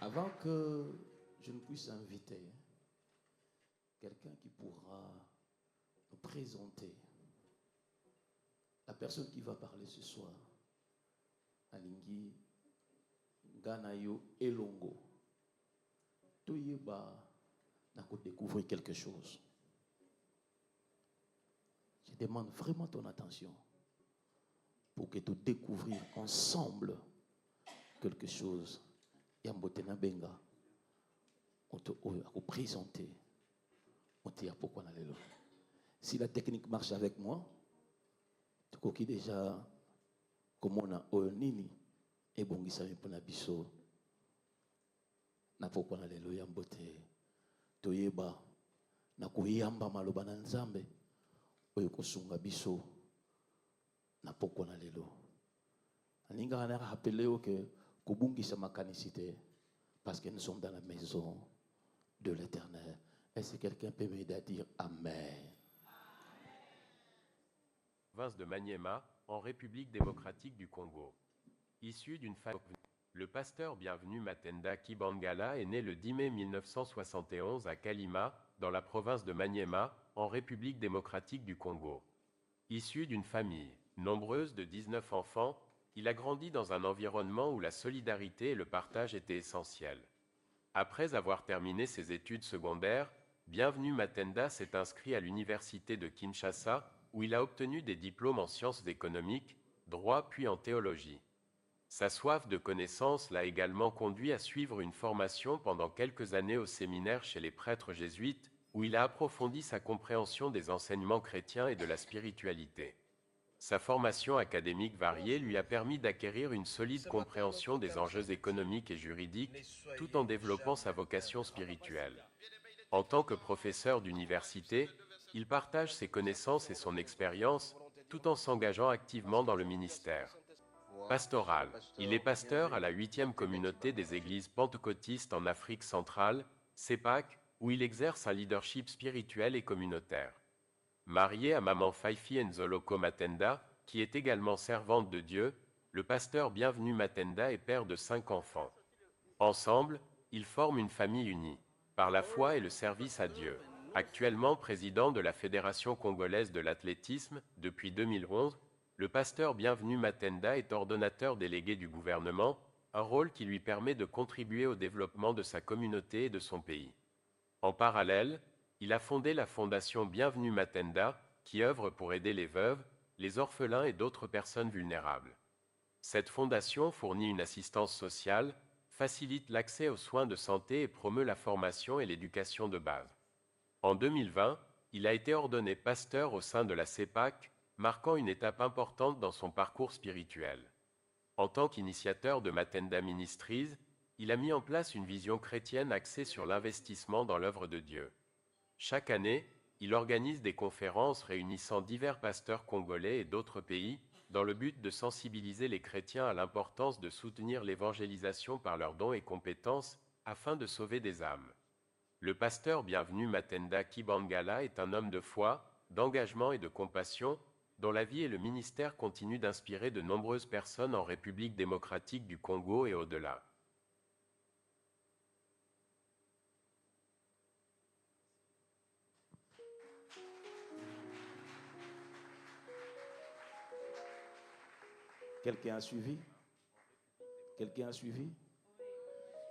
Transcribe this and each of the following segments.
Avant que je ne puisse inviter quelqu'un qui pourra nous présenter la personne qui va parler ce soir, Alingi Ganayo Elongo, Toyeba n'a qu'à découvrir quelque chose. Je demande vraiment ton attention pour que tu découvrir ensemble quelque chose. Yambotena Benga, on te présenter. On te dit pourquoi on allait là. Si la technique marche avec moi, tu connais déjà comment on a Nini et bon, il s'agit pour Nabiso. Na pourquoi on allait là, Yambote, Toyeba, na kuyamba malobana nzambe, oyoko sunga biso, na pourquoi on allait là. Aninga on a rappelé que Kubungisa makanicité, parce que nous sommes dans la maison de l'Éternel. Est-ce que quelqu'un peut m'aider à dire Amen? Province de Maniema, en République démocratique du Congo. Issu d'une famille, le pasteur Bienvenu Matenda Kibangala est né le 10 mai 1971 à Kalima, dans la province de Maniema, en République démocratique du Congo. Issu d'une famille nombreuse de 19 enfants, il a grandi dans un environnement où la solidarité et le partage étaient essentiels. Après avoir terminé ses études secondaires, Bienvenu Matenda s'est inscrit à l'université de Kinshasa, où il a obtenu des diplômes en sciences économiques, droit puis en théologie. Sa soif de connaissance l'a également conduit à suivre une formation pendant quelques années au séminaire chez les prêtres jésuites, où il a approfondi sa compréhension des enseignements chrétiens et de la spiritualité. Sa formation académique variée lui a permis d'acquérir une solide compréhension des enjeux économiques et juridiques, tout en développant sa vocation spirituelle. En tant que professeur d'université, il partage ses connaissances et son expérience, tout en s'engageant activement dans le ministère pastoral. Il est pasteur à la 8e communauté des églises pentecôtistes en Afrique centrale, CEPAC, où il exerce un leadership spirituel et communautaire. Marié à maman Faifi Nzoloko Matenda, qui est également servante de Dieu, le pasteur Bienvenu Matenda est père de 5 enfants. Ensemble, ils forment une famille unie, par la foi et le service à Dieu. Actuellement président de la Fédération congolaise de l'athlétisme, depuis 2011, le pasteur Bienvenu Matenda est ordonnateur délégué du gouvernement, un rôle qui lui permet de contribuer au développement de sa communauté et de son pays. En parallèle, il a fondé la fondation Bienvenu Matenda, qui œuvre pour aider les veuves, les orphelins et d'autres personnes vulnérables. Cette fondation fournit une assistance sociale, facilite l'accès aux soins de santé et promeut la formation et l'éducation de base. En 2020, il a été ordonné pasteur au sein de la CEPAC, marquant une étape importante dans son parcours spirituel. En tant qu'initiateur de Matenda Ministries, il a mis en place une vision chrétienne axée sur l'investissement dans l'œuvre de Dieu. Chaque année, il organise des conférences réunissant divers pasteurs congolais et d'autres pays, dans le but de sensibiliser les chrétiens à l'importance de soutenir l'évangélisation par leurs dons et compétences, afin de sauver des âmes. Le pasteur Bienvenu Matenda Kibangala est un homme de foi, d'engagement et de compassion, dont la vie et le ministère continuent d'inspirer de nombreuses personnes en République démocratique du Congo et au-delà. Quelqu'un a suivi? Quelqu'un a suivi?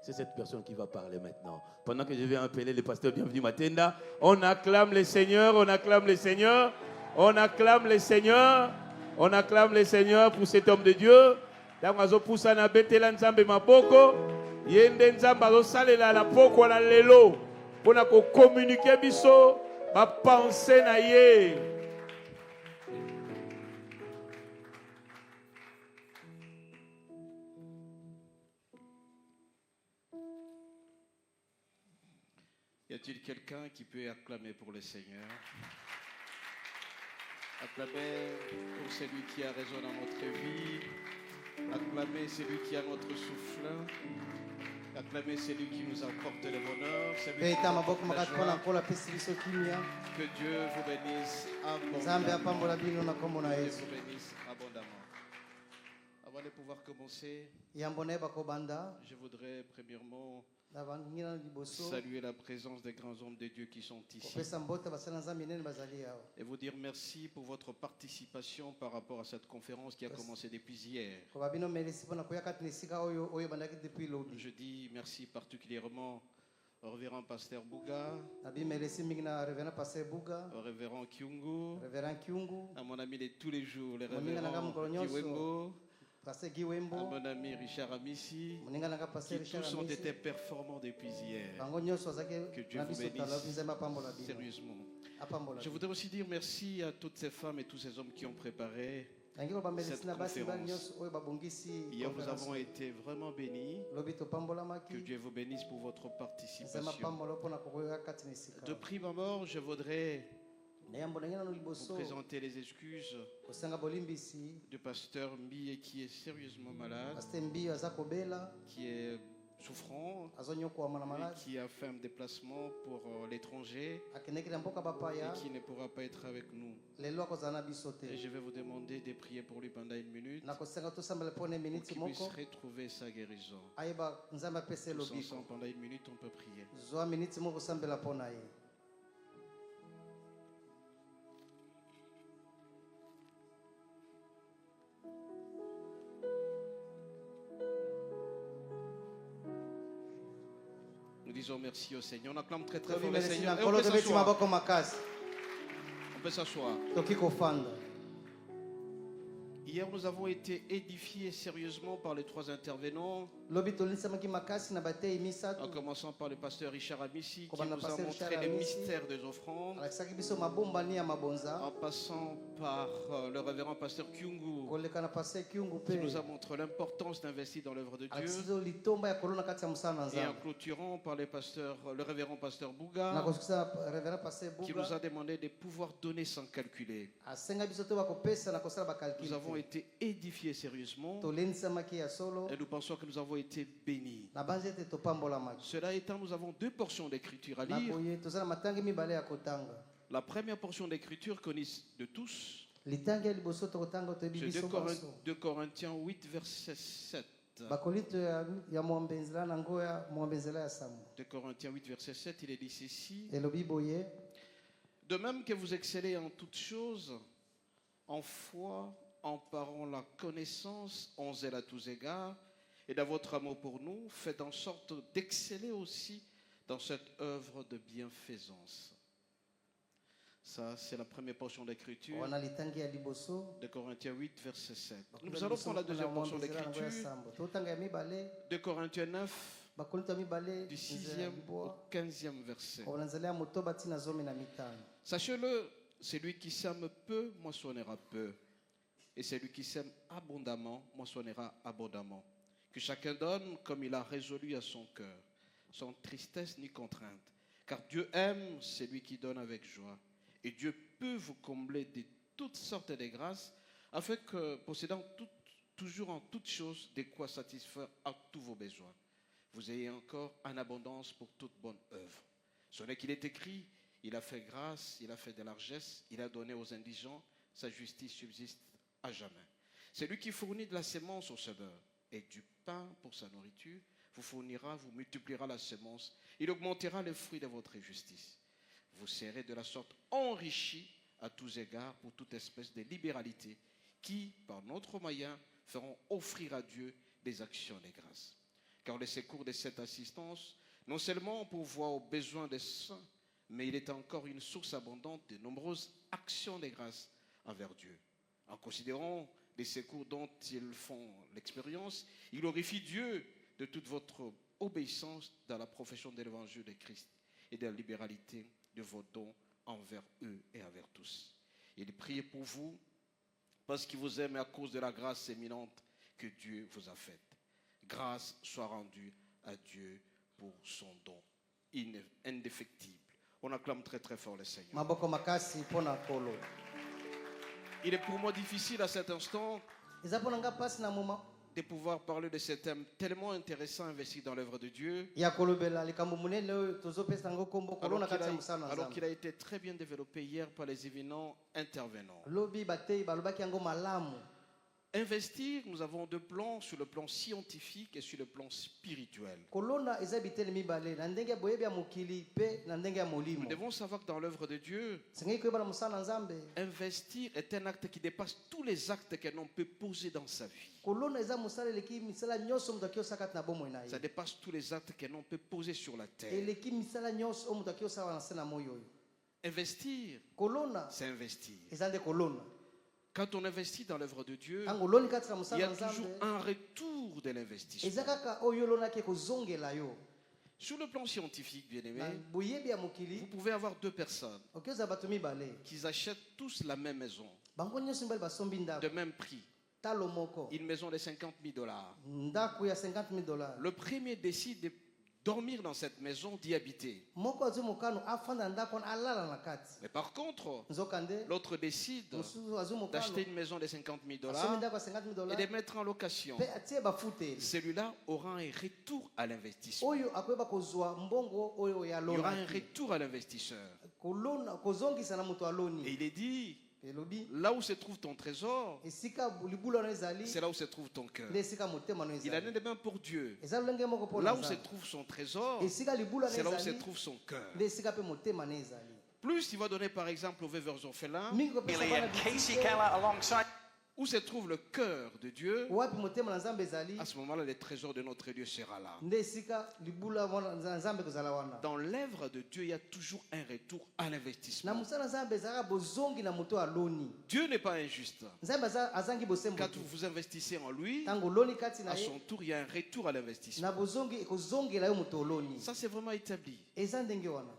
C'est cette personne qui va parler maintenant. Pendant que je vais appeler le pasteur Bienvenu Matenda, on acclame le Seigneur, on acclame le Seigneur, on acclame le Seigneur, on acclame le Seigneur pour cet homme de Dieu. Tangazo poussa na betela nzambe maboko, yende nzamba zo salela la poko na lelo, pona ko communiquer biso ba pensée na ye. Y a-t-il quelqu'un qui peut acclamer pour le Seigneur? Acclamer pour celui qui a raison dans notre vie. Acclamer celui qui a notre souffle. Acclamer celui qui nous apporte le bonheur. Celui qui nous apporte la joie. Que Dieu vous bénisse abondamment. Dieu vous bénisse abondamment. Avant de pouvoir commencer, Yambone bakobanda. je voudrais premièrement Nabangina liboso. saluer la présence des grands hommes de Dieu qui sont ici. Kopesa mbota basala nzambe nene bazali awa. Et vous dire merci pour votre participation par rapport à cette conférence qui a commencé depuis hier. Ko babino merisi pona koyaka tinesika oyo bandaki depuis lobi. Je dis merci particulièrement au révérend pasteur Bouga, Nabi merisi mingi na révérend pasteur Bouga, au révérend Kyungu, révérend Kyungu, à mon ami de tous les jours, le Moninga nanga révérend mukolo nyonso. Kiwengo, pasteur à Giwembo, mon ami Richard Amissi, moninga nanga pasteur qui Richard tous ont Amisi. été performants depuis hier. Bango nyonso azaki Que Dieu na vous biso tala bénisse nzemba pambola bino. sérieusement. Apambola. Je voudrais aussi dire merci à toutes ces femmes et tous ces hommes qui ont préparé. Nangi ko bamerisi na basi bali conférence. nyonso oyo babongisi. Hier, nous conférence. avons été vraiment bénis. Lobi to pambola Que maki. Dieu vous bénisse pour votre Nzemba participation. pambola pona koyaka tinesika. De prime abord, je voudrais Nayambo nangina no vous liboso. présenter les excuses Kosenga bolimbisi. du pasteur Mbiye qui est sérieusement malade, Pasteur Mbiyo aza kobela. qui est souffrant Azonyokwama na et malade. qui a fait un déplacement pour l'étranger Akendeki na mboka et bapaya. qui ne pourra pas être avec nous. Lelo akozala na biso te. Et je vais vous demander de prier pour lui pendant une minute Nakosenga tosambela pona pour minute qu'il moko. puisse retrouver sa guérison. Ayeba nzambe apese Tous lobiko. ensemble, pendant une minute, on peut prier. Zwa minute moko sambela pona ye. Nous disons merci au Seigneur. On acclame très très Tobi fort le meresi na Seigneur. Et nkolo on peut tobeti s'asseoir. maboko makasi. On peut s'asseoir. Toki kofanda. Hier, nous avons été édifiés sérieusement par les trois intervenants, Lobi tolisamaki makasi na batei en misato. commençant par le pasteur Richard Amissi, qui Comment nous a pasteur montré Richard les Amissi. mystères des offrandes, Alakisaki biso mabombani ya mabonza. en passant par le révérend pasteur Kyungu, Koleka na pasteur Kyungu qui pe. nous a montré l'importance d'investir dans l'œuvre de Dieu, Alakisizo litomba ya kolona kati ya musala na et en nzambe. clôturant par le révérend pasteur Na Bouga, kosikisa révérend pasteur qui Bouga. nous a demandé de pouvoir donner sans calculer. Asenga biso to bakopesa na kosala Nous bakalkili. avons été édifiés sérieusement Tolendisamaki ya solo. et nous pensons que nous avons été bénis. Na banze ete topambola maki. Cela étant, nous avons deux portions d'écriture à Na lire. koye tozala matangi mibale ya kotanga. La première portion d'écriture connue de tous, Litangi ya liboso tokotanga toyebi c'est biso baso. 2 Corinthiens 8, verset 7. Bakolinto ya mwambenzela na ngo ya mwambenzela ya Samu. 2 Corinthiens 8, verset 7, il est dit ceci. Elobi boye. De même que vous excellez en toutes choses, en foi, en parlant la connaissance, en zèle à tous égards, et dans votre amour pour nous, faites en sorte d'exceller aussi dans cette œuvre de bienfaisance. Ça, c'est la première portion d'écriture Wana litangi ya liboso. de Corinthiens 8, verset 7. Nous allons prendre la deuxième portion d'écriture, Totanga ya mibale. de Corinthiens 9, Bakolinto ya mibale. du 6e au 15e verset. Wana nzela ya motoba tina zomi na mitano. Sachez-le, celui qui sème peu, moissonnera peu. Et celui qui sème abondamment, moissonnera abondamment. Que chacun donne comme il a résolu à son cœur, sans tristesse ni contrainte. Car Dieu aime celui qui donne avec joie. Et Dieu peut vous combler de toutes sortes de grâces, afin que, possédant toujours en toutes choses de quoi satisfaire à tous vos besoins, vous ayez encore en abondance pour toute bonne œuvre. Ce n'est qu'il est écrit, il a fait grâce, il a fait de largesse, il a donné aux indigents, sa justice subsiste à jamais. C'est lui qui fournit de la sémence au semeur et du pain pour sa nourriture, vous fournira, vous multipliera la semence, il augmentera les fruits de votre justice. Vous serez de la sorte enrichis à tous égards pour toute espèce de libéralité qui, par notre moyen, feront offrir à Dieu des actions de grâce. Car le secours de cette assistance, non seulement pourvoit aux besoins des saints, mais il est encore une source abondante de nombreuses actions de grâce envers Dieu. En considérant les secours dont ils font l'expérience, ils glorifient Dieu de toute votre obéissance dans la profession de l'évangile de Christ et de la libéralité de vos dons envers eux et envers tous. Il prie pour vous parce qu'il vous aime à cause de la grâce éminente que Dieu vous a faite. Grâce soit rendue à Dieu pour son don indéfectible. On acclame très très fort le Seigneur. Maboko makasi pona kolo. Il est pour moi difficile à cet instant Eza pona nga pasi na moma. de pouvoir parler de ce thème tellement intéressant investi dans l'œuvre de Dieu. Ya kolobela likambo munene oyo tozopesa ngo kombo kolona kati ya musala na Alors qu'il Nzambe. a été très bien développé hier par les éminents intervenants. Lobi batei balobaki yango malamu. Investir, nous avons deux plans, sur le plan scientifique et sur le plan spirituel. kolona eza bitele mibale na ndenge boyebi ya mokili pe na ndenge ya Nous molimo devons savoir que dans l'œuvre de Dieu, sengeli koyeba na mosala na nzambe investir est un acte qui dépasse tous les actes qu'un homme peut poser dans sa vie. kolona eza mosala eleki misala nyonso moto akiyosala kati na bomoi na Ça ye dépasse tous les actes qu'un homme peut poser sur la terre. eleki misala nyonso oyo moto akiyosala na se na moi oyo Investir, kolona c'est investir. eza nde kolona Quand on investit dans l'œuvre de Dieu, ntango oloni kati na il y mosala a na toujours nzambe un retour de eza l'investissement. kaka oyo olonaki ekozongela yo Sur le plan scientifique, bien na aimé, boyebi ya vous mokili pouvez avoir deux personnes okioza bato mibale qui achètent tous la même maison, bango nyonso mibale basombi de ndako même prix. talo moko Une maison de 50 000 $. ndako ya 50 000 dollars Le premier décide de dormir dans cette maison, d'y habiter. moko azwi mokano afanda na ndako wana alala na kati Mais par contre, nzoka nde l'autre décide mosusu azwi mokano d'acheter une maison de 50 000 asombi $ ndako ya 50 000 et dollars de mettre en location. mpe atie bafuteli Celui-là aura un retour à l'investissement. oyo akoyeba kozwa mbongo oyo ya Il y aura un lonaki retour à l'investisseur. kozongisa na moto Et aloni il est dit, elobi là où se trouve ton trésor, esika libula no ezali c'est là où se trouve ton cœur. nde esika motema no Il en est ezali de même pour Dieu. eza lolenge moko mpo Là na où se nzambe trouve son trésor, esika libula no c'est là où se ezali trouve son cœur. nde esika mpe motema no ezali Plus il va donner par exemple aux veuves orphelins, mingi kopesa bana Million Casey bitike Keller alongside où se trouve le cœur de Dieu, wapi motema na nzambe ezali à ce moment-là, le trésor de notre Dieu sera là. nde esika libula na nzambe kozala wana Dans l'œuvre de Dieu, il y a toujours un retour à na l'investissement. mosala na nzambe ezalaka bozongi na moto aloni Dieu n'est pas injuste. nzambe azangi bosembo Quand te vous investissez en lui, ntango oloni kati na à ye son tour, il y a un retour à l'investissement. na bozongi ekozongela yo moto oloni Ça, c'est vraiment établi. eza ndenge wana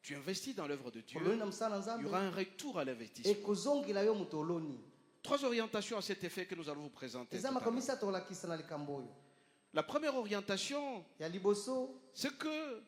Tu investis dans l'œuvre de Dieu, oloni na mosala na il y nzambe aura un retour à l'investissement. ekozongela yo moto oloni 3 orientations à cet effet que nous allons vous présenter. eza tout à makambo l'heure. misato kolakisa na likambo oyo La première orientation, ya liboso c'est que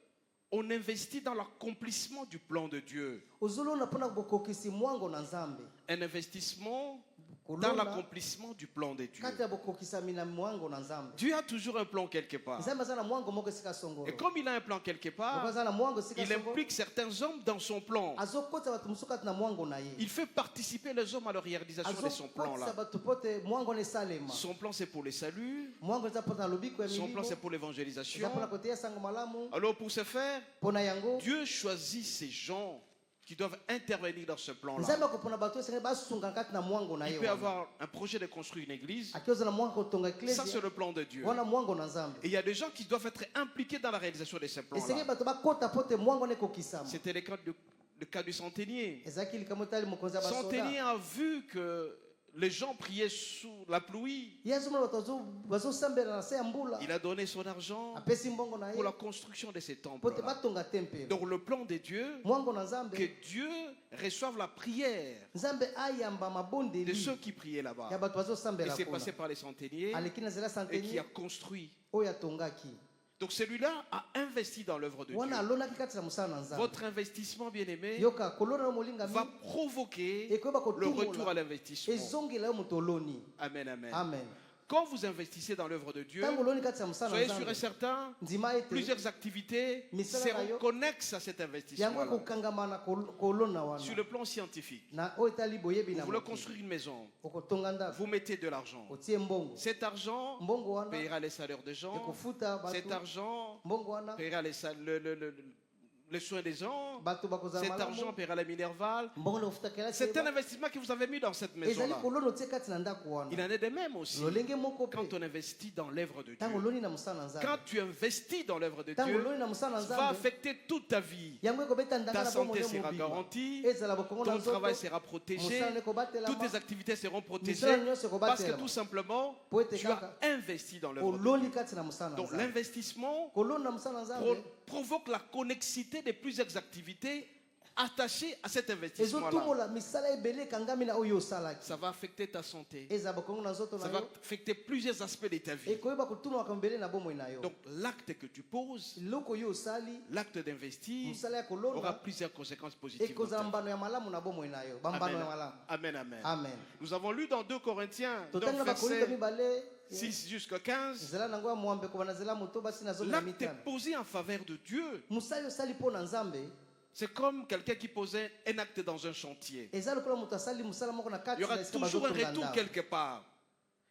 on investit dans l'accomplissement du plan de Dieu. ozolona mpona bokokisi mwango na nzambe Un investissement dans kolona l'accomplissement du plan de Dieu. kati ya bokokisami na mwango na nzambe Dieu a toujours un plan quelque part. nzambe aza na mwango moko esika songolo Et comme il a un plan quelque Loko part, aza na mwango esika il songolo implique certains hommes dans son plan. azokotisa bato mosusu kati na mwango na ye Il fait participer les hommes à la réalisation de son plan azokotisa là. bato po te mwango na esalema Son plan c'est pour le salut, mwango eza mpona lobiko ya son plan milimo c'est pour eza l'évangélisation. mpona koteya sango malamu Alors pour ce faire, mpona yango Dieu choisit ces gens qui doivent intervenir dans ce plan là. nzambe akopona bato esengeli basunga kati na mwango na Il ye peut wana avoir un projet de construire une église, akioza na mwango kotonga ça c'est eklesia le plan de Dieu. wana mwango na nzambe Et il y a des gens qui doivent être impliqués dans la réalisation de ces plans esengeli là. bato bakota po te mwango na ekokisama C'était le cas du centenier. ezalaki likambo etali mokonzi ya Centenier basoda a vu que les gens priaient sous la pluie. ye azomona bato bazosambela na se ya mbula Il a donné son argent apesi mbongo na pour la ye construction de ces po temples. te batonga tempelo Donc le plan de Dieu, mwango na nzambe que Dieu reçoive la prière nzambe ayamba de mabondeli ceux qui priaient là-bas. ya bato Et bazosambela c'est kuna passé par les centeniers aleki na nzela et qui santeni a construit. oyo atongaki Donc celui-là a investi dans l'œuvre de Dieu. wana alonaki kati na mosala na nzambe Votre investissement, bien-aimé, yoka kolona no molingami va provoquer ekoyeba le retour à kotumbola l'investissement. ezongela yo moto oloni Amen, amen. amen Quand vous investissez dans l'œuvre de Dieu, ntango oloni kati ya mosala na soyez sûr et nzambe certain, ndima ete plusieurs activités Misala na seront yo. connexes à cet yango investissement. ekokangama na kolona Sur wana le plan scientifique, na oyo etali boyebi vous na voulez moto construire une maison, okotonga ndako vous mettez de l'argent. otie mbongo Cet argent mbongo wana payera les salaires des gens. ekofuta Cet bato argent mbongo wana payera les soins des gens. bato bakozala Cet malamu argent payera la Minerval. mbongo na kofuta kelasi C'est un investissement que vous avez mis dans cette ezali maison-là. kolona otie kati na ndako Il wana en est de même aussi lolenge moko quand pe on investit dans l'œuvre de ntango Dieu. oloni na mosala na Quand nzambe tu investis dans l'œuvre de ntango Dieu, oloni na mosala na ça va nzambe affecter toute ta vie. yango ekobeta ndanga Ta na bomoi santé yo sera mobima garantie, ezala bokongo na ton travail nzoto sera protégé, mosala na toutes ekobatelama tes activités seront protégées misala nyonso parce que ekobatelama tout simplement, po ete tu as kaka investi dans l'œuvre de oloni Dieu. kati na mosala na Donc nzambe l'investissement kolona na mosala na nzambe provoque la connexité de plusieurs activités attachées à cet investissement-là. ezotumola misala ebele ekangami na oyo osalaki Ça va affecter ta santé, ezala bokongo na nzoto ça na va yo affecter plusieurs aspects de ta vie. ekoyeba kotuma makambo ebele na bomoi na yo Donc l'acte que tu poses, eloko oyo osali l'acte d'investir, mosala ya aura kolona plusieurs conséquences positives. dans ekozala ta vie. mbano ya malamu na bomoi na yo bambano ya malamu Amen, amen. amen Nous avons lu dans 2 Corinthiens, totangi na donc bakorinto verset mibale 6 jusqu'à 15, nzela nango ya mwambeko bana nzela moto basi na zomi na l'acte mitano posé en faveur de Dieu, mosali osali mpo na nzambe c'est comme quelqu'un qui posait un acte dans un chantier. eza lokola moto asali mosala moko na Il y kati aura na esika toujours un bazotonga retour ndako quelque part.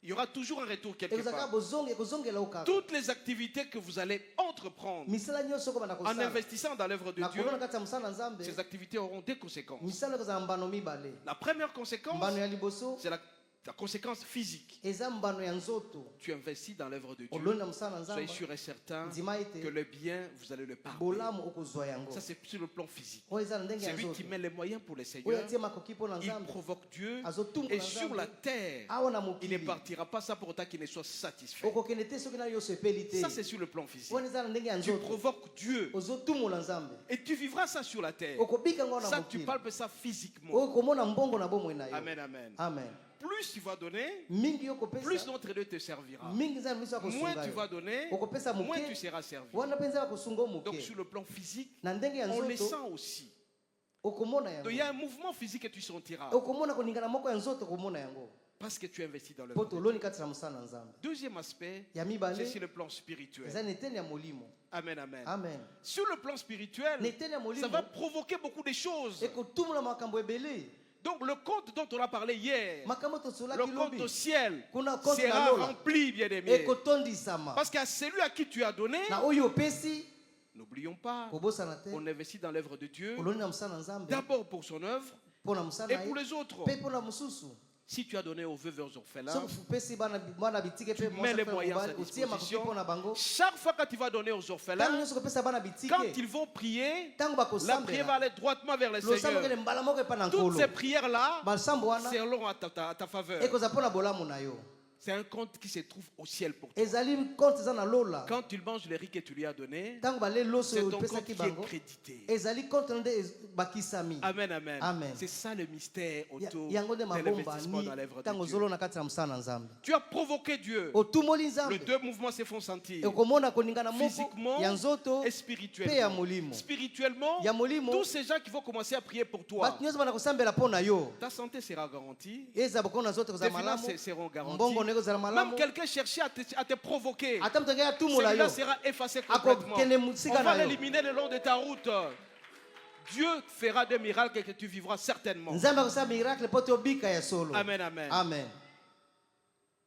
Il y aura toujours un retour quelque ekozaka part. bozonge ekozongela okaka Toutes les activités que vous allez entreprendre misala nyonso okobanda en kosala investissant dans l'œuvre de na Dieu, kolona kati ya mosala na nzambe ces activités auront des conséquences. misala ekozala mbano mibale La première conséquence, mbano ya liboso c'est la conséquence physique. eza mbano ya nzoto Tu investis dans l'œuvre de Dieu. olonda mosala na Soyez nzambe sûr et certain ndima que ete le bien, vous allez le parler. bolamu okozwa yango Ça, c'est sur le plan physique. oyo eza na ndenge C'est ya lui nzoto qui met les moyens pour les oyo seigneurs. atie makoki mpo na Il nzambe provoque Dieu. azotungola Et sur la nzambe terre, awa na il ne mokili partira pas ça pour autant qu'il ne soit satisfait. okokende te soki na yo sepeli te Ça, c'est sur le plan physique. wana eza na ndenge ya Tu nzoto provoques Dieu. ozotumula nzambe Et tu vivras ça sur la terre. okobika ngo na Ça, tu mokili palpes ça physiquement. oyo komona mbongo na bomoi na yo Amen, amen. amen Plus tu vas donner, mingi yo plus kopesa notre Dieu te servira. mingi nzambe biso Moins akosunga tu vas yo donner, okopesa moins tu moke seras servi. wana mpe nzambe akosunga o Donc moke sur le plan physique, na ndenge ya on le nzoto sent aussi. okomona Donc il y a yango un mouvement physique que tu sentiras. okomona koningana moko ya nzoto okomona yango Parce que tu investis dans le mpo monde. toloni kati na mosala na nzambe Deuxième aspect, ya c'est mibale sur le plan spirituel. eza na eteni ya molimo Amen, amen. amen Sur le plan spirituel, na eteni ya ça molimo va provoquer beaucoup de choses. ekotumula makambo ebele Donc le compte dont on a parlé hier, makambo tosolaki le compte lobi au ciel, kuna compte na sera lola rempli, bien-aimé. ekotondisama Parce qu'à celui à qui tu as donné, na oyo opesi n'oublions pas, kobosana te on investit dans l'œuvre de Dieu, oloni na mosala na nzambe d'abord pour son œuvre mpo na mosala et na pour ye les autres. mpe mpo na mosusu Si tu as donné aux veuves et aux orphelins, soki opesi bana bitike mpe mets les moyens à otie makoki disposition. mpo na bango Chaque fois que tu vas donner aux ntango orphelins, nyonso kopesa bana quand bitike ils vont prier, ntango la prière va bakosambela aller droitement vers le losambo Seigneur. okende mbala moko epa na Toutes nkolo ces prières-là basambo wana seront à ta faveur. ekozala mpo na bolamu na yo C'est un compte qui se trouve au ciel pour toi. ezali compte eza na lola Quand tu manges les riz que tu lui as donné, ntango balie loso c'est oyo ton compte opesaki qui est bango crédité. ezali compte na nde bakisami Amen, amen. Amen. C'est ça le mystère autour yango nde de mabomba l'investissement ni dans l'œuvre de ntango Dieu. ozolona kati na mosala na nzambe Tu as provoqué Dieu. otumoli Les nzambe deux mouvements se font sentir. okomona koningana moko Physiquement ya nzoto et mpe ya spirituellement. molimo Spirituellement, ya molimo tous ces gens qui vont commencer à prier pour toi, bato nyonso bana kosambela mpo na yo ta santé sera garantie. eza bokona na nzoto Tes ekozala malamu finances seront garanties. mbongo na ekozala Même malamu quelqu'un cherchait à te provoquer. ata moto angei atumula Celui-là yo sera effacé complètement. akokende On mosika va na yo l'éliminer le long de ta route. Dieu fera des miracles que tu vivras certainement. nzambe akosala miracle mpo te obika ya solo Amen, amen. amen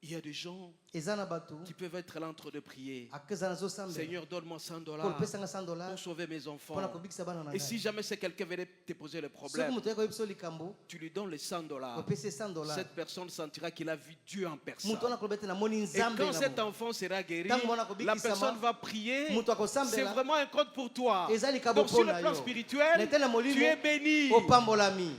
Il y a des gens eza na bato qui peuvent être là en train de prier. akeza nazosambela Seigneur, donne-moi 100 po dollars opesanga 100 dollars pour sauver mes mpo na enfants. kobikisa bana na Et si ngai jamais c'est quelqu'un venait te poser le soki problème, moto yaki koyebisa likambo tu lui donnes les 100 dollars. opesi 100 dollars Cette personne sentira qu'il a vu Dieu en personne. moto wana koloba ete namoni Et nzambe quand na cet mo enfant sera guéri, Tango mwana la kobikisama, personne va prier. moto C'est akosambela vraiment un compte pour toi. eza likabo Donc sur mpo le na plan yo spirituel, na tena molimo tu es béni. opambolami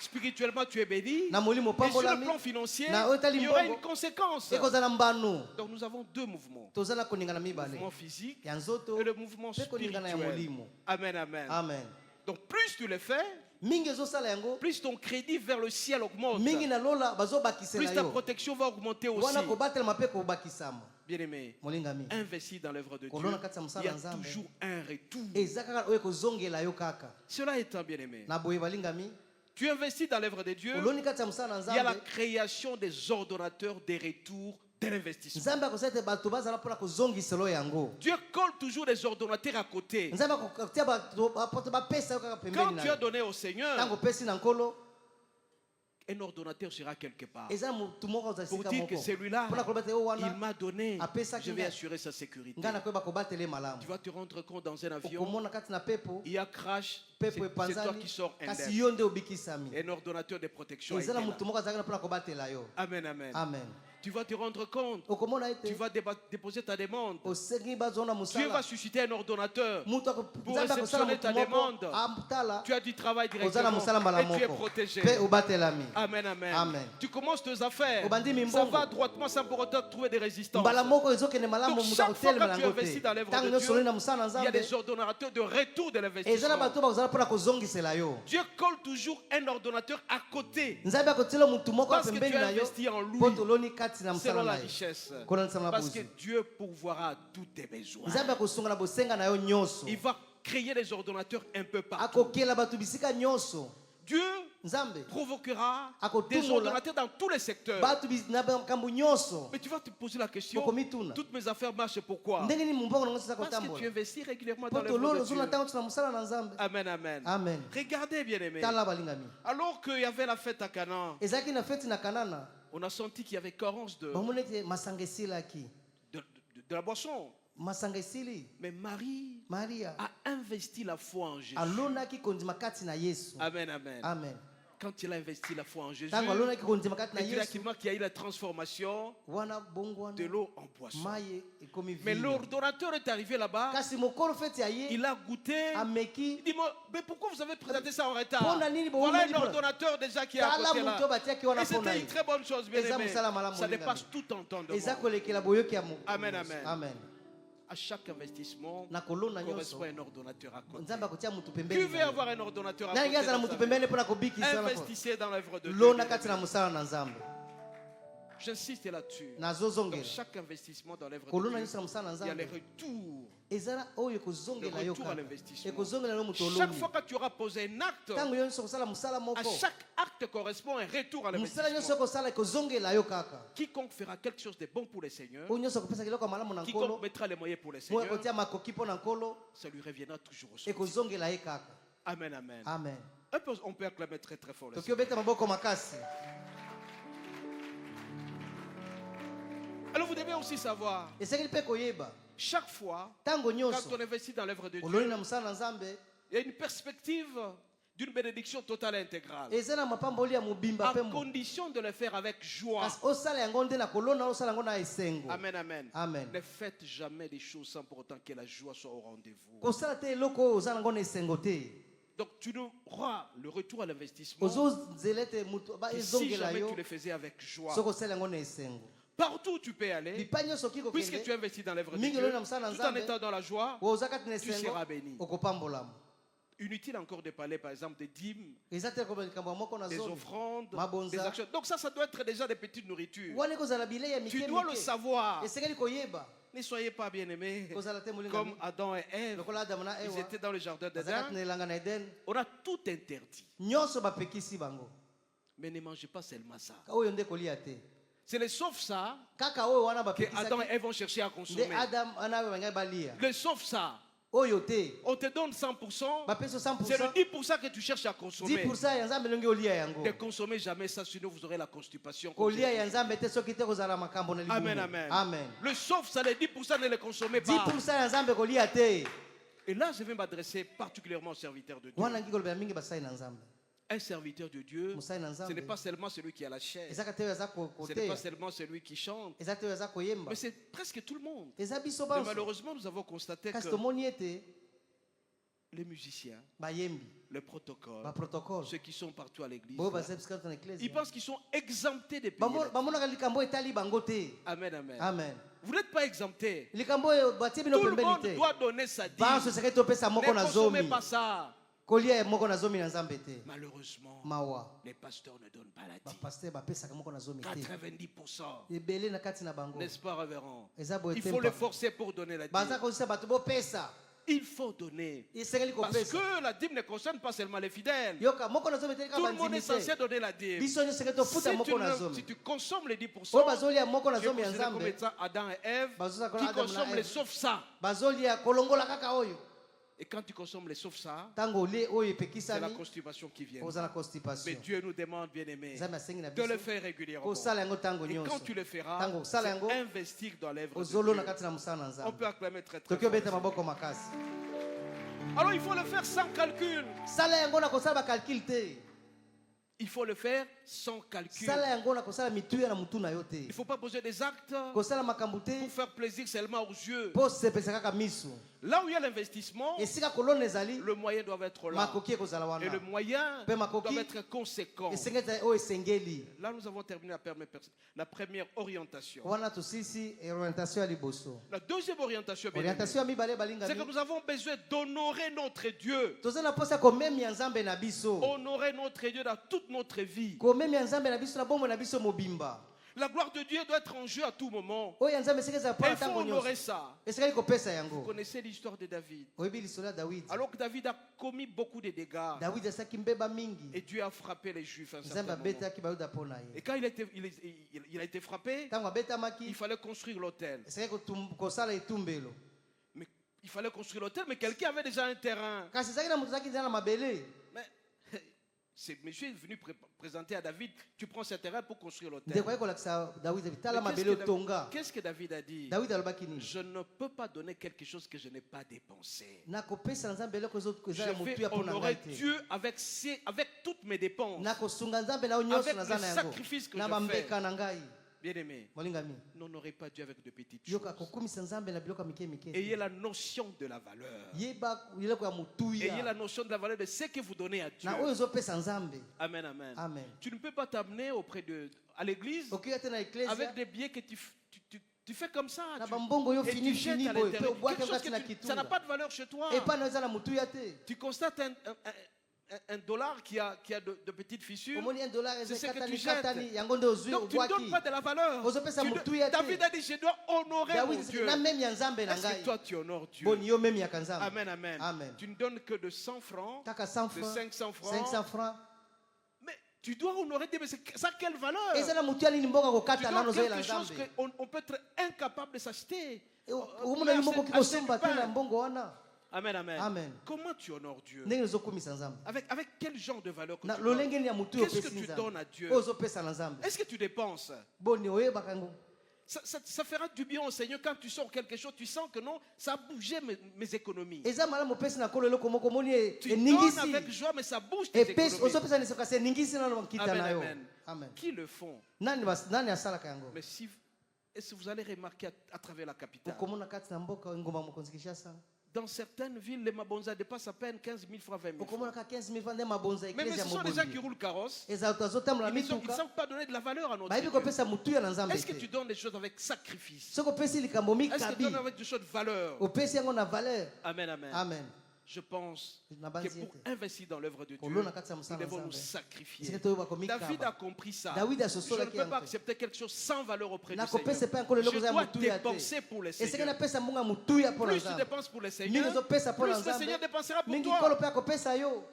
Spirituellement, tu es béni. na molimo Et sur le opambolami plan financier, na oyo etali il y aura mbongo une conséquence. ekozala mbano Donc nous avons deux mouvements. toza na koningana Le mibale mouvement physique ya nzoto et le mouvement mpe koningana ya spirituel. molimo Amen, amen. amen Donc plus tu le fais, mingi ezosala yango plus ton crédit vers le ciel augmente. mingi na lola Plus bazobakisela ta yo protection va augmenter aussi. wana kobatelema mpe kobakisama Bien-aimé, molingami investis dans l'œuvre de Dieu. kolona kati ya mosala Il y na a nzambe toujours un retour. eza kaka oyo ekozongela yo kaka Cela étant, bien-aimé, na boye balingami tu investis dans l'œuvre de Dieu. oloni kati ya mosala na Il y a la nzambe création des ordonnateurs des retours de l'investissement. nzambe akosala ete bato bazala mpona kozongisela oyo yango Dieu colle toujours des ordonnateurs à côté. nzambe akotia bato bapesa yo kaka Quand pembeni tu na as yo donné au Seigneur, ntango opesi na nkolo un ordonnateur sera quelque part. eza motu moko aza Pour sika dire que moko celui-là, mpona koloba te o il wana m'a donné, apesaki je vais ngai. assurer sa sécurité. ngai nakoyeba kobatela ye malamu Tu vas te rendre compte dans un avion, okomona kati na pepo il y a crash, c'est pepo toi epanzani qui sors kasi indemne. yo nde obikisami Un ordonnateur de protection. a eza été na là. motu moko azalaki mpona kobatela yo Amen, amen. amen Tu vas te rendre compte, okomona tu ete vas déposer ta demande. osengi bazona Dieu va mosala susciter un ordonnateur. moto Pour nzambe akosala réceptionner motu ta moko demande. atala Tu as du travail oza na mosala mbala directement et tu es moko protégé. mpe obatelami Amen, amen. Amen. Tu commences tes affaires. Obandi Ça mimbongo. va droitement sans pour autant trouver des résistances. mbala moko ezokende malamu Donc moto chaque fois akotelema que tu yango investis te dans l'œuvre ntango de nyonso Dieu, oloni na mosala na il y a nzambe des ordonnateurs de retour de eza na l'investissement. bato bazala mpona kozongisela yo Dieu colle toujours un ordonnateur à côté nzambe akotiela motu moko parce que pembeni tu as na yo investi en lui mpo toloni kati na selon mosala la na ye richesse. kolanda nsama na Parce que bozwi Dieu pourvoira à tous tes besoins. nzambe akosunga na bosenga na yo nyonso Il va créer des ordonnateurs un peu partout. akokela bato bisika nyonso Dieu nzambe provoquera Akotumula. des ordonnateurs dans tous les secteurs. bato na makambo nyonso Mais tu vas te poser la question, okomituna toutes mes affaires marchent pourquoi? ndenge nini mumbongo nango soza Parce que tu kotambola investis régulièrement mpo dans l'œuvre tololo de ozona Dieu. ntango ti na mosala na nzambe Amen, amen. amen Regardez, bien-aimés. tala balingami Alors qu'il y avait la fête à Canaan, ezalaki na feti na kanana On a senti qu'il y avait carence de la boisson. Mais Marie a investi la foi en Jésus. Amen, amen. Amen. Quand il a investi la foi en Jésus, et directement qu'il y a eu la transformation de l'eau en boisson. Mais l'ordonnateur est arrivé là-bas, il a goûté, il dit, mais pourquoi vous avez présenté ça en retard? Voilà un ordonnateur déjà qui est à côté là. Et c'était une très bonne chose, bien aimé. Ça dépasse tout entendement. Amen, amen. Amen. À chaque investissement, correspond un ordonnateur à côté. Qui Qui veut avoir un ordonnateur à côté? Investissez dans l'œuvre de Dieu. J'insiste là-dessus. Dans chaque investissement dans l'œuvre de Dieu, il y a les retours. Le retour à l'investissement. Chaque fois que tu auras posé un acte, à chaque acte correspond un retour à l'investissement. Quiconque fera quelque chose de bon pour le Seigneur, quiconque mettra les moyens pour le Seigneur, ça lui reviendra toujours au sens. Amen, amen. Amen. On peut acclamer très très fort le Seigneur. Alors vous devez aussi savoir, chaque fois, quand on investit dans l'œuvre de Dieu, il y a une perspective d'une bénédiction totale et intégrale. À condition de le faire avec joie. Amen, amen. Amen. Ne faites jamais des choses sans pour autant que la joie soit au rendez-vous. Donc tu n'auras le retour à l'investissement que si jamais tu le faisais avec joie. Partout où tu peux aller, puisque tu investis dans l'œuvre de Dieu, tout en étant dans la joie, tu seras béni. Inutile encore de parler par exemple des dîmes, des offrandes, des actions. Donc ça doit être déjà des petites nourritures. Tu dois le savoir. Ne soyez pas bien-aimés comme Adam et Ève. Ils étaient dans le jardin d'Éden. On a tout interdit. Mais ne mangez pas seulement ça. C'est le sauf ça que Adam et Ève vont chercher à consommer. Le sauf ça. On te donne 100%, c'est le 10% que tu cherches à consommer. Ne consommez jamais ça, sinon vous aurez la constipation. Amen, amen. Le sauf ça, les 10% ne les consommez pas. Et là, je vais m'adresser particulièrement aux serviteurs de Dieu. Un serviteur de Dieu, ce n'est pas seulement celui qui a la chair, ce n'est pas seulement celui qui chante, mais c'est presque tout le monde. Mais malheureusement, nous avons constaté que les musiciens, le protocole, ceux qui sont partout à l'église, ils pensent qu'ils sont exemptés des payer. Amen, amen. Amen. Vous n'êtes pas exemptés. Tout le monde doit donner sa dîme. Ne consommez pas ça. Malheureusement, les pasteurs ne donnent pas la dîme. 90%. N'est-ce pas, révérend? Il faut le forcer pour donner la dîme. Il faut donner. Parce que la dîme ne concerne pas seulement les fidèles. Tout le monde est censé donner la dîme. Si tu consommes les 10%, tu es comme étant Adam et Ève qui consomment les sauf ça. Et quand tu consommes les sauf ça, c'est la constipation qui vient. Mais Dieu nous demande, bien aimé, de le faire régulièrement. Et quand tu le feras, c'est investir dans l'œuvre de Dieu. On peut acclamer très très fort. Alors il faut le faire sans calcul. Il faut le faire sans calcul. Il ne faut pas poser des actes pour faire plaisir seulement aux yeux. Là où il y a l'investissement, le moyen doit être là. Et le moyen doit être conséquent. Là, nous avons terminé la première orientation. La deuxième orientation, c'est que nous avons besoin d'honorer notre Dieu. Honorer notre Dieu dans toute notre vie. La gloire de Dieu doit être en jeu à tout moment. Il faut honorer ça. Vous connaissez l'histoire de David. Alors que David a commis beaucoup de dégâts. Et Dieu a frappé les Juifs un certain moment. Et quand il a été frappé, il fallait construire l'autel. Mais il fallait construire l'autel, mais quelqu'un avait déjà un terrain. Mais monsieur est venu présenter à David, tu prends ce terrain pour construire l'autel. Qu'est-ce que David a dit? Je ne peux pas donner quelque chose que je n'ai pas dépensé. Je vais honorer Dieu avec toutes mes dépenses, avec les sacrifices que je fais. Bien-aimé, n'honorez pas Dieu avec de petites choses. Ayez la notion de la valeur. Ayez la notion de la valeur de ce que vous donnez à Dieu. Amen, amen. Amen. Tu ne peux pas t'amener à l'église avec des billets que tu fais comme ça. Et tu jettes à l'intérieur. Quelque chose ça n'a pas de valeur chez toi. Tu constates un dollar qui a de petites fissures. C'est ce que tu jettes. Donc tu ne donnes pas de la valeur. David a dit, je dois honorer mon Dieu. Est-ce que toi tu honores Dieu? Amen, amen. Tu ne donnes que de 100 francs, de 500 francs. Mais tu dois honorer Dieu. Mais ça a quelle valeur? Tu donnes quelque chose qu'on peut être incapable de s'acheter. Amen, amen, amen. Comment tu honores Dieu? Avec quel genre de valeur que tu donnes? Qu'est-ce que tu donnes à Dieu? Est-ce que tu dépenses? Ça fera du bien au Seigneur quand tu sors quelque chose, tu sens que non, ça a bougé mes économies. Tu donnes avec joie, mais ça bouge tes économies. Amen, amen. Qui le font? Mais si vous allez remarquer à travers la capitale, dans certaines villes, les mabonzas dépassent à peine 15 000 francs, 20 000 francs. Mais ce sont des gens qui roulent carrosse. Ils ne savent pas donner de la valeur à notre Dieu. Est-ce que tu donnes des choses avec sacrifice? Est-ce que tu donnes avec des choses de valeur? Amen, amen. Amen. Je pense que pour investir dans l'œuvre de Dieu, nous devons nous sacrifier. David a compris ça. Je ne peux pas accepter quelque chose sans valeur auprès du Seigneur. Je dois dépenser pour le Seigneur. Plus tu dépenses pour le Seigneur, plus le Seigneur dépensera pour toi.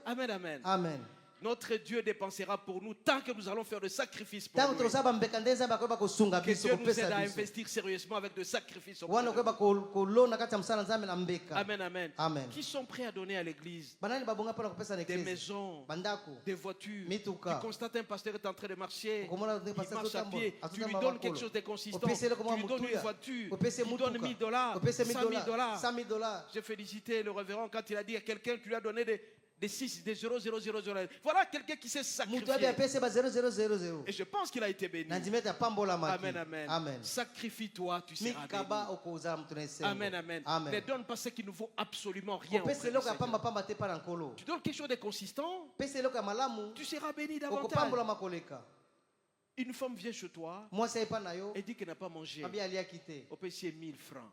Amen, amen. Amen. Notre Dieu dépensera pour nous tant que nous allons faire de sacrifices pour lui. Que Dieu nous aide à investir sérieusement avec de sacrifices. Amen, amen. Amen. Qui sont prêts à donner à l'église des maisons, des voitures. Tu constates un pasteur est en train de marcher, il marche à pied, tu lui donnes quelque chose de consistant, tu lui donnes une voiture, tu lui donnes $1,000, $100,000. J'ai félicité le révérend quand il a dit à quelqu'un, tu lui as donné des 0,000. Voilà quelqu'un qui s'est sacrifié. Et je pense qu'il a été béni. Amen, amen. Amen. Sacrifie-toi, tu seras béni. Amen, amen. Ne donne pas ce qui ne vaut absolument rien. Tu donnes quelque chose de consistant, tu seras béni davantage. Une femme vient chez toi et dit qu'elle n'a pas mangé. On peut essayer 1 000 francs.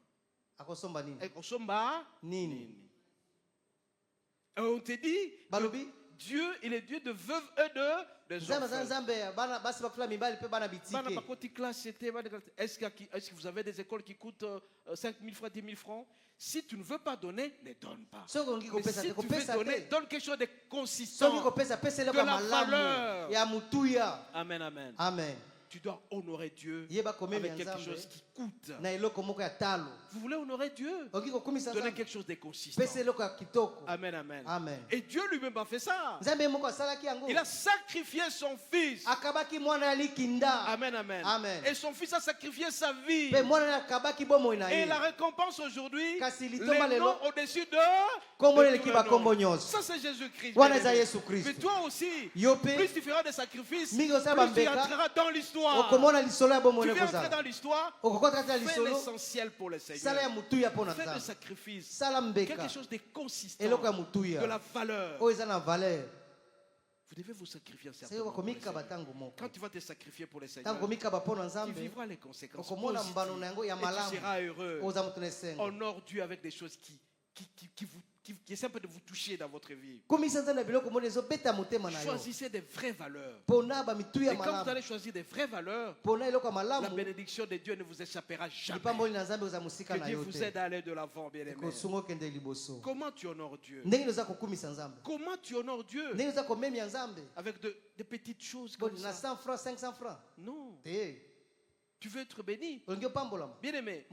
Et on te dit, Dieu, il est Dieu de veuves et de Est-ce que vous avez des écoles qui coûtent 5 000 francs, 10 000 francs? Si tu ne veux pas donner, ne donne pas. Mais si tu veux donner, donne quelque chose de consistant, de la valeur. Amen, amen. Amen. Tu dois honorer Dieu avec quelque chose qui coûte. Vous voulez honorer Dieu? Donnez quelque chose de consistant. Amen, amen. Amen. Et Dieu lui-même a fait ça. Il a sacrifié son fils. Amen, amen. Amen. Et son fils a sacrifié sa vie. Et la récompense aujourd'hui, les noms au-dessus de ça, c'est Jésus-Christ. Mais toi aussi, plus tu feras des sacrifices, plus tu entreras dans l'histoire. Tu viens entrer dans l'histoire. Fais l'essentiel pour le Seigneur. Fais le sacrifice. Quelque chose de consistant, de la valeur. Vous devez vous sacrifier certainement. Quand tu vas te sacrifier pour le Seigneur, tu vivras les conséquences positives et tu seras heureux. Honore Dieu avec des choses qui essaient un peu de vous toucher dans votre vie. Choisissez des vraies valeurs. Et quand vous allez choisir des vraies valeurs, la bénédiction de Dieu ne vous échappera jamais. Que Dieu vous aide à aller de l'avant, bien-aimés. Comment tu honores Dieu? Comment tu honores Dieu? Avec de petites choses comme ça. 100 francs, 500 francs. Non. Tu veux être béni. Bien-aimé.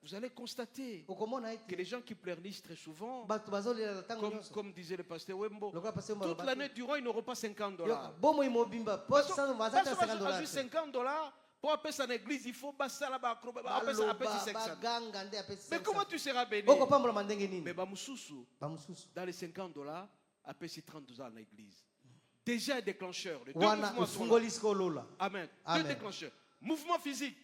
vous allez constater okomona que ete les gens qui pleurnichent très souvent, bato bazolela tango nyonso comme disait le pasteur Wembo, lokola pasteur Wembo toute alobaki, l'année durant, ils n'auront pas 50 yo, dollars. bomoi mobimba po Parce sango que bazata parce 50 que dollars juste 50 dollars, pour appeler ça en église, il faut basala ba appeler baloba 500. baganga nde apesi Mais comment tu seras béni? okopambola mandenge nini Mais Bamususu, bamosusu dans les 50 dollars, appelle 30 dollars en église. Déjà un déclencheur. Les deux wana mouvements sont là. ofungoli siko olola Amen. Amen. Deux déclencheurs. Mouvement physique,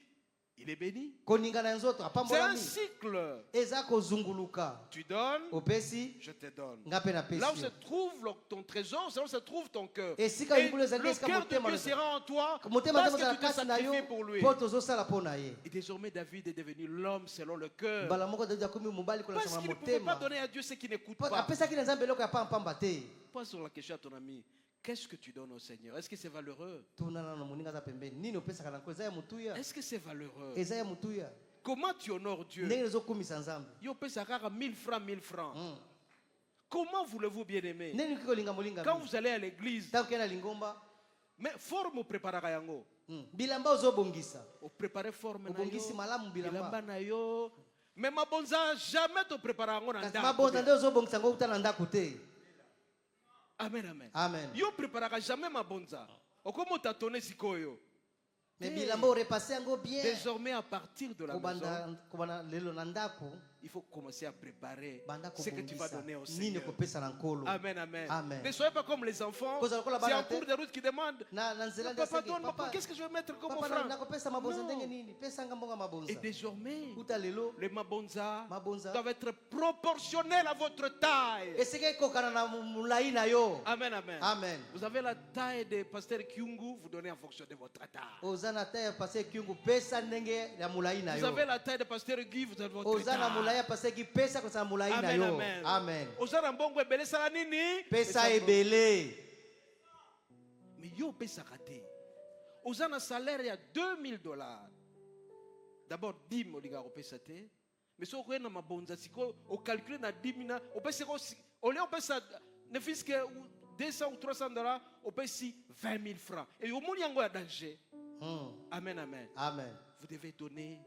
il est béni. koningana ya nzoto C'est un apambolami cycle. eza kozunguluka Tu donnes, opesi je te donne. nga mpe napesi Là où se yo. trouve ton trésor, c'est là où se trouve ton cœur. Et Et si quand il voulait le esika cœur de motema Dieu sera en toi motema parce nde kozala que tu te kati na yo sacrifies pour lui. mpo tozosala mpo na ye Et désormais, David est devenu l'homme selon le cœur. mbala moko davidi akomi mobali Parce kolakisa qu'il ne pouvait pas motema donner à Dieu ce qui n'écoute Po pas. apesaki na nzambe eloko ya pampamba te Pose sur la question à ton ami. Qu'est-ce que tu donnes au Seigneur? Est-ce que c'est valeureux? tuna nano moninga aza pembeni nini opesaka na nko eza ya motuya Est-ce que c'est valeureux? eza ya motuya Comment tu honores Dieu? ndenge ezokumisa nzambe Yo pesa kaka 1000 francs, 1000 francs. Comment voulez-vous bien aimer? ndenge okoki kolinga molinga Quand vous allez à l'église, ntango okei na lingomba mais forme préparera yango. bilamba ozobongisa Au préparer forme na obongisi yo. malamu Bilamba bilamba na yo. Mais ma bonza jamais te préparer yango na kasi ndako. mabonza nde ozobongisa ngo uta na ndako te Amen, amen. amen Yo préparera jamais ma bonza. Okomo tatone sikoyo. me bilamba orepase yango bien Désormais, à partir de la maison, kobanda lelo na ndako il faut commencer à préparer banda ce que tu vas kobongisa donner au nini Seigneur. kopesa na nkolo Amen, amen. Amen. Ne soyez pas comme les enfants. Kozala lokola C'est bana en te. cours de route qui demande na nzela nde Papa, aseki, donne-moi, papa qu'est-ce que je vais mettre comme papa offrande? nakopesa mabonza Non. ndenge nini pesanga mbonga mabonza Et désormais, uta lelo les mabonza mabonza doivent être proportionnels à votre taille. esika ekokana na molai na yo Amen, amen. amen Vous avez la taille de pasteur Kyungu, vous donnez en fonction de votre taille. oza na taille ya pase kiungu pesa ndenge ya molai na Vous yo avez la taille de pasteur Guy, vous avez votre oza na molai taille. ya pase ki pesa kosala molai na Amen, yo amen. amen Oza na mbongo ebele sala nini? pesa ebele Mais yo pesa raté. Oza na salaire ya $2000. D'abord 10 molinga opesa te. Mais so ko na mabonza siko o calculer na 10 mina opesa ko au lieu opesa ne fils que 200 ou $300 opesi 20 000 francs. Et au monde yango ya danger. Amen, amen. amen Vous devez donner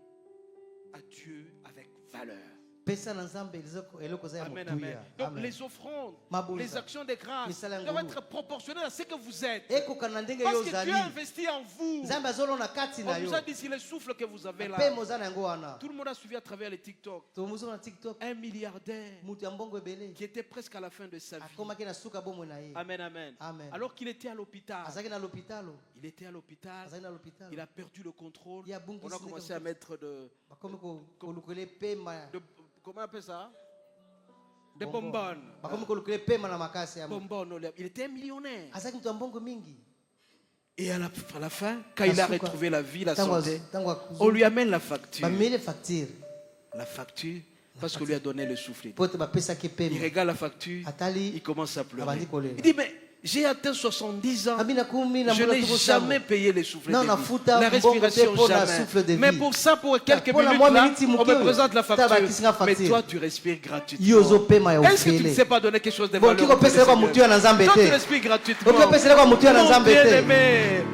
à Dieu avec valeur. pesa na nzambe eloko eza ya Amen, amen. motuya Donc amen les offrandes, Mabonza. les actions de grâce Misala ya doivent ngulu. être proportionnelles à ce que vous êtes. ekokana na ndenge Parce yo que ozali Dieu a investi en vous. nzambe azolona kati na On yo nous a dit si le souffle que vous avez là. mpe moza na yango wana Tout le monde a suivi à travers les TikTok. tomozona na tiktok Un milliardaire moto ya mbongo ebele qui était presque à la fin de sa vie. akomaki na suka bomoi na ye Amen, amen. Amen. Alors qu'il était à l'hôpital. azalaki na lopitalo Il était à l'hôpital. azalaki na lopitalo Il a perdu le contrôle. Il a bungi On a sile commencé comme à mettre bakomi kolukele pema comment on appelle ça? Des bonbon. bonbonnes. bakomi kolukele pema na makasi ya Bonbonnes. Il était un millionnaire. azalaki moto ya mbongo mingi Et à la fin, quand il a Asuka. retrouvé la vie, la Ntango santé, ntango on lui amène la facture. bameli facture La facture, parce qu'on lui a donné le souffle. po te bapesaki Il pema regarde la facture, atali il commence à pleurer. abandi kolela Il dit, mais j'ai atteint 70 ans. abi nakumi na Je mbula n'ai tuko jamais sango payé les souffles Non, de na vie. futa La mbongo te respiration, po na jamais. souffle de Mais vie. pour ça, pour quelques Pour la minutes, moi, là, minute, on me moke, présente la taba facture. kisinga Mais facture. toi, tu respires yo gratuitement. ozopema ya Est-ce que tu ne ofele sais pas donner quelque chose de Bon, valeur kiko pesela kwa mutu ya na nzambe Toi, te. tu respires gratuitement. okoki opesela kwa motu ya na Mon nzambe te bien-aimé,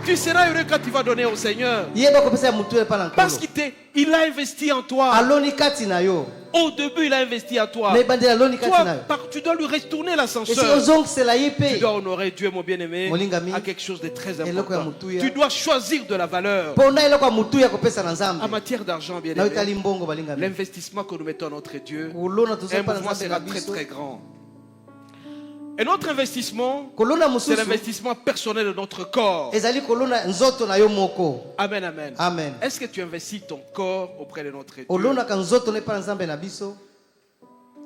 tu seras heureux quand tu vas donner au Seigneur. yeba kopesa ya motu epa na Parce nkolo qu'il a investi en toi. aloni kati na yo Au début, il a investi en toi. na ebandeli aloni kati na Toi, yo tu dois lui retourner esi l'ascenseur. ozongisela ye Tu mpe dois honorer Dieu, mon bien-aimé, Molingami. à quelque chose de très Eloko ya important. mutuya. Tu dois choisir de la valeur. mpona eloko ya motu ya kopesa na En nzambe matière d'argent, na bien-aimé, otali mbongo balingami l'investissement que nous mettons à notre Dieu, kolona un tozopa na mouvement nzambe na sera très biso très grand. Et notre investissement, kolona c'est mosusu l'investissement personnel de notre corps. ezali kolona nzoto na yo moko Amen, amen. amen Est-ce que tu investis ton corps auprès de notre Dieu? olonaka nzoto na epa na nzambe na biso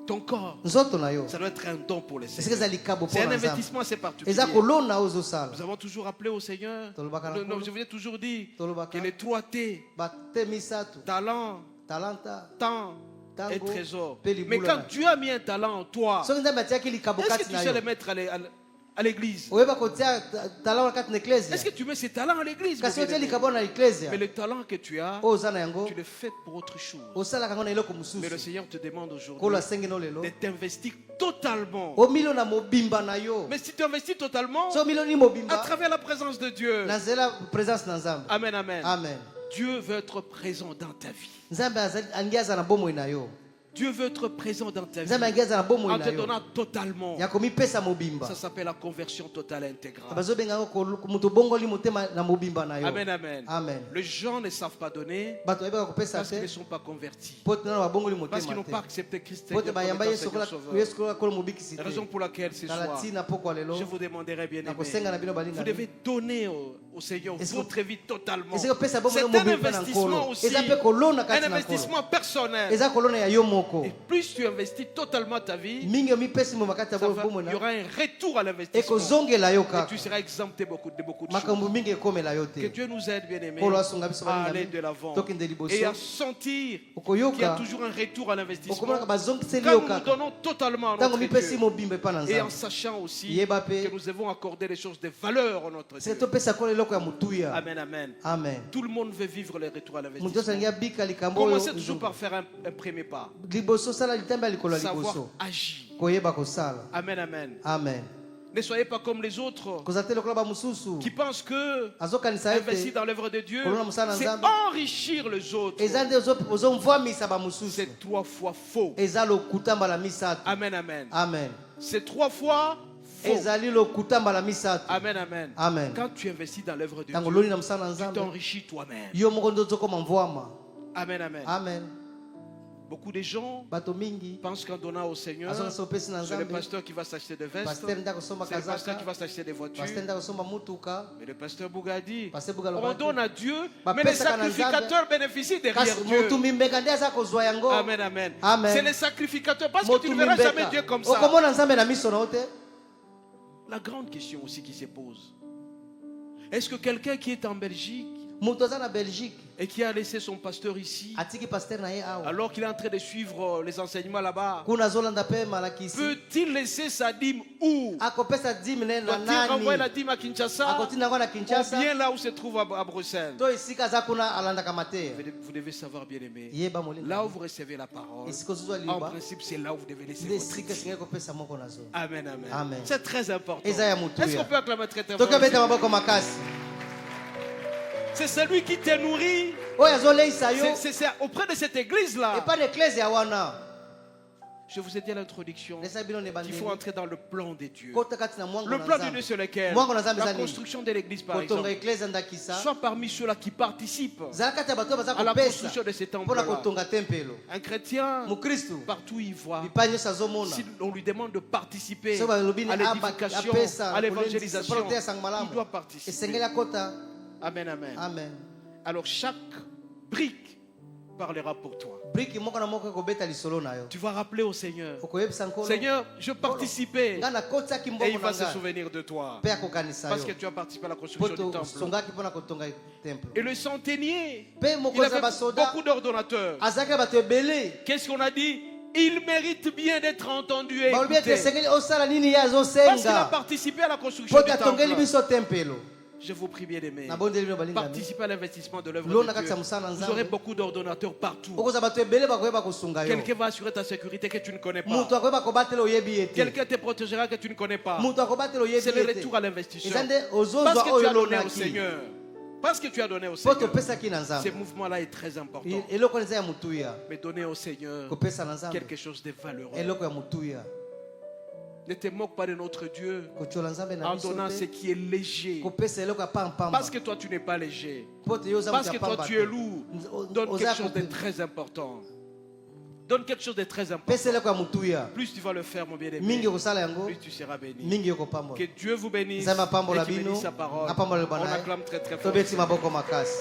Ton corps, nzoto na yo ça doit être un don pour le esika Seigneur. eza likabo C'est mpo un na nzambe investissement assez particulier. eza kolona oyo ozosala Nous avons toujours appelé au Seigneur. Tolobaka na Non, nkolo. je vous ai toujours dit Tolobaka. que les 3 T, bate misato talent, talanta temps et Tango, trésor. pe libula Mais quand na. Dieu a mis un talent en toi, soki nzambe atiaki likabo est-ce que kati tu na sais yo le mettre à l'église? oyeba kotia talent kati na eklesia Est-ce que tu mets ces talents à l'église? mon kasi otia bien-aimé? likabo na eklesia Mais le talent que tu as, oyo oza na yango tu le fais pour autre chose. osalaka yango na eloko Mais le mosusu Seigneur te demande kolo aujourd'hui asengi no lelo de t'investir totalement. omilio na mobimba na yo Mais si tu investis totalement, so omilio ni à mobimba travers la présence de Dieu, na nzela présence na nzambe Amen, amen. amen Dieu veut être présent dans ta vie. Nzambe angiaza na bomoi na yo. Dieu veut être présent dans ta vie Nzambe angiaza na bomoi en na te yo. donnant totalement. Ya komipesa mobimba. Ça s'appelle la conversion totale et intégrale. Bazobenga ko mutu bongoli motema na mobimba na yo. Amen, amen. Amen. Les gens ne savent pas donner Bato ebeka kopesa parce qu'ils ne te. sont pas convertis. Pote na bongoli Parce qu'ils motema n'ont pas te. accepté Christ Pote comme bayamba étant Yesu Seigneur kola Sauveur. Yesu kola mobikisi La te. raison pour laquelle ce soir, Talatina poko lelo. je vous demanderai bien aimé, Nakosenga na bino vous balinga. devez donner au Seigneur Est-ce que- votre vie totalement. Ese kopesa C'est bomoi un mobimba na investissement nkolo. aussi, Eza pe kolona un kati na nkolo. investissement personnel. Eza kolona ya yo moko. Et plus tu investis totalement ta vie, Mingi mipesi mo makati ya bomoi il na. y aura un retour à l'investissement. Ekozongela yo Et kaka. tu seras exempté de beaucoup de choses. Makambo mingi ekomela yo Que te. Dieu nous aide, bien aimés, Kolo asunga biso à balinga aller mi. de l'avant Tokende liboso. et à sentir qu'il y a Okoyoka. toujours un retour à l'investissement. Okomona bazongiseli Quand yo nous nous kaka. donnons totalement à Tango notre mipesi Dieu mobimba epa na et en Nzambe. sachant aussi Yeba pe. que nous devons accorder des choses de valeur à notre C'est Dieu. topesa kola eloko ya mutuya. Amen, amen. Amen. Tout le monde veut vivre le retour à Mutu l'investissement. osangi abika likambo oyo. Commencez toujours par faire un premier pas. Liboso sala litembe ya likolo ya Savoir liboso. agir. Koyeba kosala. Amen, amen. Amen. Ne soyez pas comme les autres Kozala te lokola bamususu. qui pensent que Azokanisa investir ete. dans l'œuvre de Dieu, Kolona musala c'est Nzambe. enrichir les autres. Eza nde ozomvwamisa bamususu. C'est 3 fois faux. Eza lokuta mbala misato. Amen, amen. Amen. C'est 3 fois faux. Ezali lokuta mbala misato. Amen, amen. Amen. Quand tu investis dans l'œuvre de Tango Dieu, loni na musala na tu Nzambe. t'enrichis toi-même. Yo moko ndo zokoma mvwama. Amen, amen. Amen. Beaucoup de gens Bato mingi. pensent qu'en donnant au Seigneur, Azonga sopesi na c'est le Nzambe. pasteur qui va s'acheter des vestes, Pasteur nda kosomba c'est le pasteur qui kazaka. va s'acheter des voitures. Pasteur nda kosomba mutuka. Mais le pasteur Bouga dit, Pasteur Bouga on lobaki. donne à Dieu, Ba mais les pesa kana sacrificateurs bénéficient derrière Kasi Dieu. mutu mimbeka nde aza kozwa yango. Amen, amen. Amen. C'est les sacrificateurs, parce que Motu tu ne verras jamais mimbeka. Dieu comme ça. Okomona Nzambe na miso na yo te. La grande question aussi qui se pose, est-ce que quelqu'un qui est en Belgique Mutu aza na Belgique. et qui a laissé son pasteur ici, Atiki pasteur na ye awa. alors qu'il est en train de suivre les enseignements là-bas, Kuna zolanda pe malakisi. peut-il laisser sa dîme où? Akopesa dîme ne na Doit-il renvoyer la nani? dîme à Kinshasa Akotina ngo na ou Kinshasa. bien là où se trouve à Bruxelles? To esika aza kuna alandaka mateya. Vous devez savoir, bien aimé, Yeba molinga. là où vous recevez la parole, Esika ozozwa en liba. principe, c'est là où vous devez laisser Nde votre esika dîme. singa kopesa moko na zo. Amen, amen. Amen. C'est très important. Eza ya mutuya. Est-ce qu'on peut acclamer très très Toka beta fort? maboko makasi. C'est celui qui te nourrit. Oyo azoleisa yo. C'est auprès de cette église-là. Epa na eklezia wana. Je vous ai dit à l'introduction Lesa bino ne qu'il bandeli. faut entrer dans le plan de Dieu. Kota kati na mwango Le na plan de Dieu, Nzambe. c'est lequel? Mwango na Nzambe La eza nini? construction de l'église, par Kotonga exemple. eklezia ndakisa. Soit parmi ceux-là qui participent Zala kati ya bato oyo baza à la kopesa. construction de ce Mpona temple-là. kotonga tempelo. Un chrétien, Mukristu. partout où il voit, Bipai nyonso azomona. si on lui demande de participer So balobi ni à l'édification, apesa à l'évangélisation, kolonde ya sango il malamu. doit participer. Esengeli akota. Amen, amen. Amen. Alors chaque brique parlera pour toi. Briki moko na moko ekobeta lisolo na yo. Tu vas rappeler au Seigneur, Okoyebisa nkolo. Seigneur, je participais. Nga nakotisaki Et mbongo il va na se ngai. souvenir de toi. Mpe akokanisa Parce yo. que tu as participé à la construction du Po temple. tosongaki mpona kotonga temple. Et le centenier, Mpe il mokonzi ya avait basoda beaucoup d'ordonnateurs. azalaki bato ebele. Qu'est-ce qu'on a dit? Il mérite bien d'être entendu et balobi ete écouté. esengeli osala nini ye Parce qu'il a azosenga participé à la construction po du tatongeli temple. biso tempelo. Je vous prie bien aimé. Nabondeli bino balingami. Participez à l'investissement de l'œuvre Lona de kati ya Dieu. mosala na Vous aurez Nzambe. beaucoup d'ordonnateurs partout. okozala bato ebele bakoyeba kosunga yo. Quelqu'un va assurer ta sécurité que tu ne connais pas. Mutu akoyeba kobatela oyebi ye te. Quelqu'un te protégera que tu ne connais pas. Mutu akobatela oyebi C'est le ye te. retour à l'investissement. eza nde Parce ozozwa que tu oyo as donné au olonaki Seigneur. Parce que tu as donné au po Seigneur. topesaki na Ce Nzambe. mouvement-là est très important. eloko eza ya mutuya Mais donner au Seigneur kopesa na Nzambe quelque chose de valeureux. eloko ya mutuya Ne te moque pas de notre Dieu kotiola Nzambe na en biso donnant ce te qui est léger. kopesa eloko ya pampamba Parce que toi, tu n'es pas léger. po te yo oza Parce moto que ya toi, pamba tu es te. lourd. O- Donne oza quelque chose de kope- très important. Donne quelque chose de très important. pesa eloko ya mutuya Plus tu vas le faire, mon bien-aimé, mingi okosala yango plus tu seras béni. mingi okopambola. Que Dieu vous bénisse Nzambe apambola et qu'il bino bénisse sa parole. apambola On liba na ye acclame très très fort. tobeti maboko makasi.